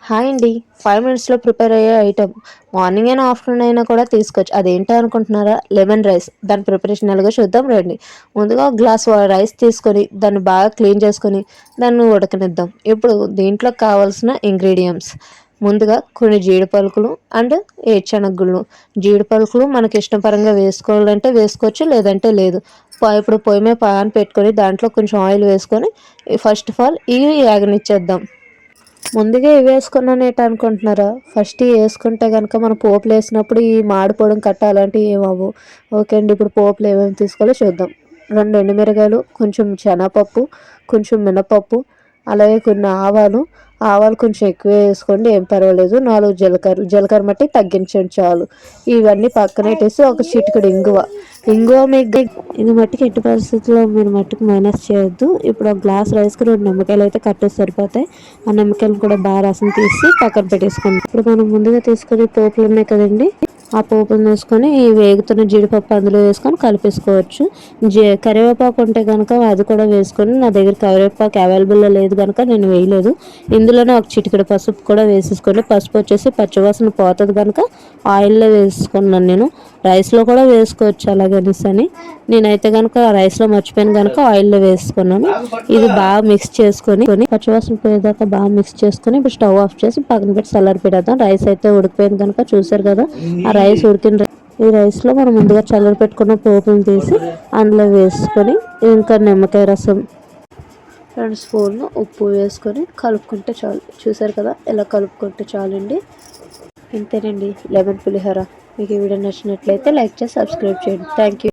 Hi అండి. 5 మినిట్స్‌లో prepare అయ్యే ఐటెమ్. మార్నింగ్ అయినా, ఆఫ్టర్‌నూన్ అయినా కూడా తీసుకోవచ్చు. అదేంటో అనుకుంటున్నారా? Lemon rice. దాని ప్రిపరేషన్ ఎలాగో చూద్దాం రండి. ముందుగా ఒక గ్లాస్ రైస్ తీసుకొని, దాన్ని బాగా క్లీన్ చేసుకొని, దాన్ని ఉడకనిద్దాం. ఇప్పుడు దీంట్లోకి కావాల్సిన ఇంగ్రీడియెంట్స్. ముందుగా కొన్ని జీడి పలుకులు అండ్ ఏరుశనగ. జీడి పలుకులు మనకి ఇష్టపరంగా వేసుకోవాలంటే వేసుకోవచ్చు, లేదంటే లేదు. ఇప్పుడు పొయ్యి మీద పాన్ పెట్టుకొని, దాంట్లో కొంచెం ఆయిల్ వేసుకొని, ఫస్ట్ ఆఫ్ ఆల్ ఇవి వేగనిచ్చేద్దాం. ముందుగా ఇవి వేసుకున్నానేటి అనుకుంటున్నారా? ఫస్ట్ ఇవి వేసుకుంటే కనుక మనం పోపులు వేసినప్పుడు ఈ మాడిపోవడం కట్ట అలాంటివి ఏమవ్వు. ఓకే అండి. ఇప్పుడు పోపులు ఏమేమి తీసుకోవాలో చూద్దాం. 2 ఎండుమిరగాయలు, కొంచెం శనగపప్పు, కొంచెం మినపప్పు, అలాగే కొన్ని ఆవాలు. ఆవాలు కొంచెం ఎక్కువే వేసుకోండి, ఏం పర్వాలేదు. 4 జీలకర్ర మట్టి తగ్గించండి చాలు. ఇవన్నీ పక్కనెట్టేసి ఒక చిటికెడు ఇంగువ. మీకు ఇది మట్టికి ఎట్టి పరిస్థితుల్లో మీరు మట్టుకు మైనస్ చేయొద్దు. ఇప్పుడు ఒక గ్లాస్ రైస్కి 2 నిమ్మకాయలు అయితే కట్టేసి సరిపోతాయి. ఆ నిమ్మకాయలు కూడా బాగా రసం తీసి పక్కన పెట్టేసుకోండి. ఇప్పుడు మనం ముందుగా తీసుకునే పోపులు ఉన్నాయి కదండి, ఆ పోపులు వేసుకొని ఈ వేగుతున్న జీడిపప్పు అందులో వేసుకొని కలిపేసుకోవచ్చు. కరివేపాకు ఉంటే కనుక అది కూడా వేసుకొని, నా దగ్గర కరివేపాకు అవైలబుల్లో లేదు కనుక నేను వేయలేదు. ఇందులోనే ఒక చిటికెడు పసుపు కూడా వేసేసుకోండి. పసుపు వచ్చేసి పచ్చివాసన పోతుంది కనుక ఆయిల్లో వేసుకున్నాను నేను. రైస్లో కూడా వేసుకోవచ్చు అలాగనేసి అని. నేనైతే కనుక రైస్లో మర్చిపోయాను కనుక ఆయిల్లో వేసుకున్నాను. ఇది బాగా మిక్స్ చేసుకొని పచ్చివాసన పోయేదాకా బాగా మిక్స్ చేసుకొని ఇప్పుడు స్టవ్ ఆఫ్ చేసి పక్కన పెట్టి చల్లారి పెడదాం. రైస్ అయితే ఉడికిపోయింది కనుక చూసారు కదా, ఆ రైస్ ఉడికిన ఈ రైస్లో మనం ముందుగా చల్లారి పెట్టుకున్న పోపును తీసి అందులో వేసుకొని, ఇంకా నిమ్మకాయ రసం 2 స్పూన్లు ఉప్పు వేసుకొని కలుపుకుంటే చాలు. చూసారు కదా, ఇలా కలుపుకుంటే చాలండి. ఇంతేనండి లెమన్ పులిహోర. మీకు ఈ వీడియో నచ్చినట్లయితే లైక్ చేసి సబ్స్క్రైబ్ చేయండి. Thank you.